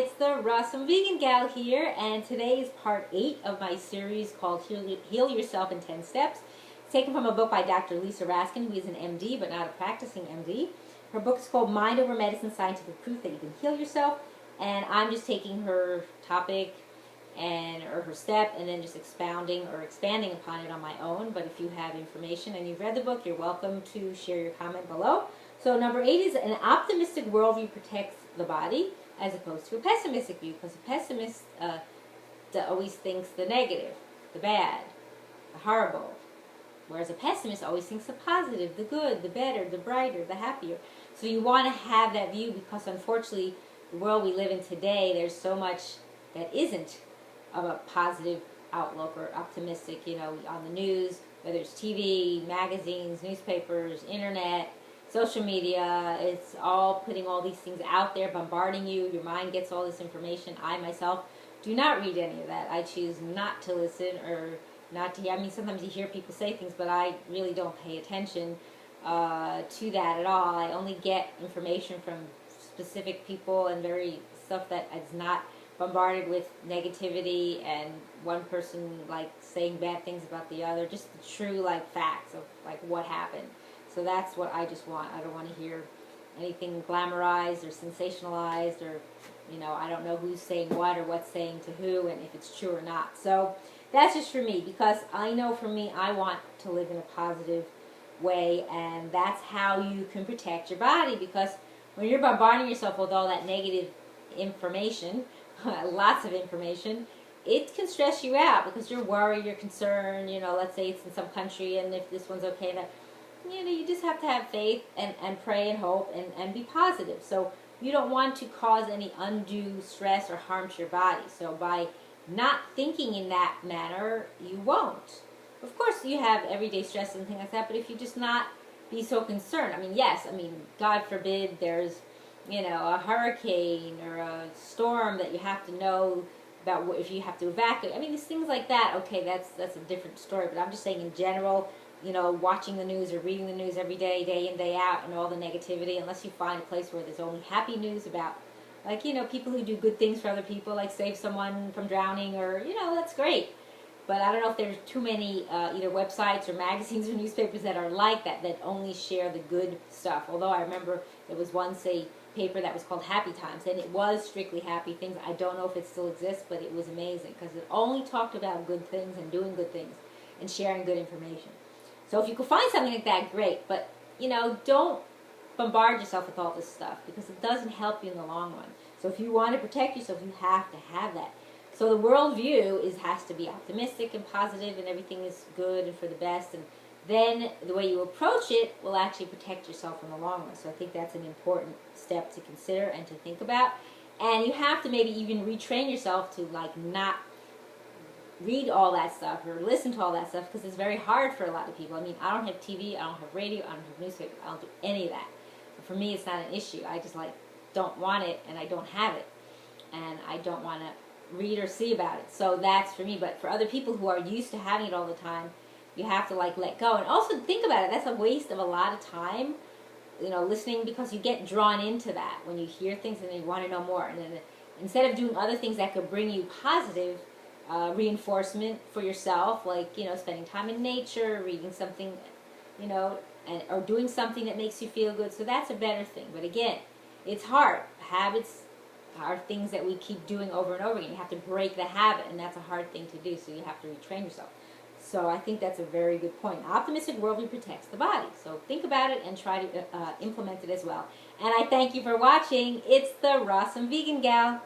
it's the Awesome Vegan Gal here, and today is part 8 of my series called Heal Yourself in 10 Steps. It's taken from a book by Dr. Lisa Raskin, who is an MD, but not a practicing MD. Her book is called Mind Over Medicine, Scientific Proof That You Can Heal Yourself, and I'm just taking her topic or her step and then just expounding or expanding upon it on my own. But if you have information and you've read the book, you're welcome to share your comment below. So number 8 is an optimistic worldview protects the body as opposed to a pessimistic view, because a pessimist always thinks the negative, the bad, the horrible, whereas a pessimist always thinks the positive, the good, the better, the brighter, the happier. So you want to have that view, because unfortunately the world we live in today, there's so much that isn't of a positive outlook or optimistic, on the news, whether it's TV, magazines, newspapers, internet, social media. It's all putting all these things out there, bombarding you. Your mind gets all this information. I myself do not read any of that. I choose not to listen or not to hear. I mean, sometimes you hear people say things, but I really don't pay attention to that at all. I only get information from specific people and very stuff that is not bombarded with negativity and one person saying bad things about the other. Just the true facts of what happened. So that's what I just want. I don't want to hear anything glamorized or sensationalized, or I don't know who's saying what or what's saying to who and if it's true or not. So that's just for me, because I know for me, I want to live in a positive way, and that's how you can protect your body. Because when you're bombarding yourself with all that negative information, lots of information, it can stress you out because you're worried, you're concerned. Let's say it's in some country, and if this one's okay, that you just have to have faith and pray and hope and be positive. So you don't want to cause any undue stress or harm to your body. So by not thinking in that manner, you won't. Of course, you have everyday stress and things like that, but if you just not be so concerned, God forbid there's, a hurricane or a storm that you have to know about, if you have to evacuate. These things like that, okay, that's a different story. But I'm just saying in general, watching the news or reading the news every day, day in, day out, and all the negativity, unless you find a place where there's only happy news about, people who do good things for other people, like save someone from drowning, or, that's great. But I don't know if there's too many either websites or magazines or newspapers that are like that only share the good stuff. Although I remember there was once a paper that was called Happy Times, and it was strictly happy things. I don't know if it still exists, but it was amazing because it only talked about good things and doing good things and sharing good information. So if you could find something like that, great. But, don't bombard yourself with all this stuff, because it doesn't help you in the long run. So if you want to protect yourself, you have to have that. So the worldview has to be optimistic and positive, and everything is good and for the best. And then the way you approach it will actually protect yourself in the long run. So I think that's an important step to consider and to think about. And you have to maybe even retrain yourself to not read all that stuff or listen to all that stuff, because it's very hard for a lot of people. I don't have TV, I don't have radio, I don't have newspaper, I don't do any of that. But for me, it's not an issue. I just don't want it, and I don't have it, and I don't want to read or see about it. So that's for me. But for other people who are used to having it all the time, you have to let go. And also think about it, that's a waste of a lot of time, listening, because you get drawn into that when you hear things and then you want to know more. And then instead of doing other things that could bring you positive reinforcement for yourself, spending time in nature, reading something, or doing something that makes you feel good. So that's a better thing. But again, it's hard. Habits are things that we keep doing over and over again. You have to break the habit, and that's a hard thing to do. So you have to retrain yourself. So I think that's a very good point. Optimistic worldview protects the body. So think about it and try to implement it as well. And I thank you for watching. It's the Awesome Vegan Gal.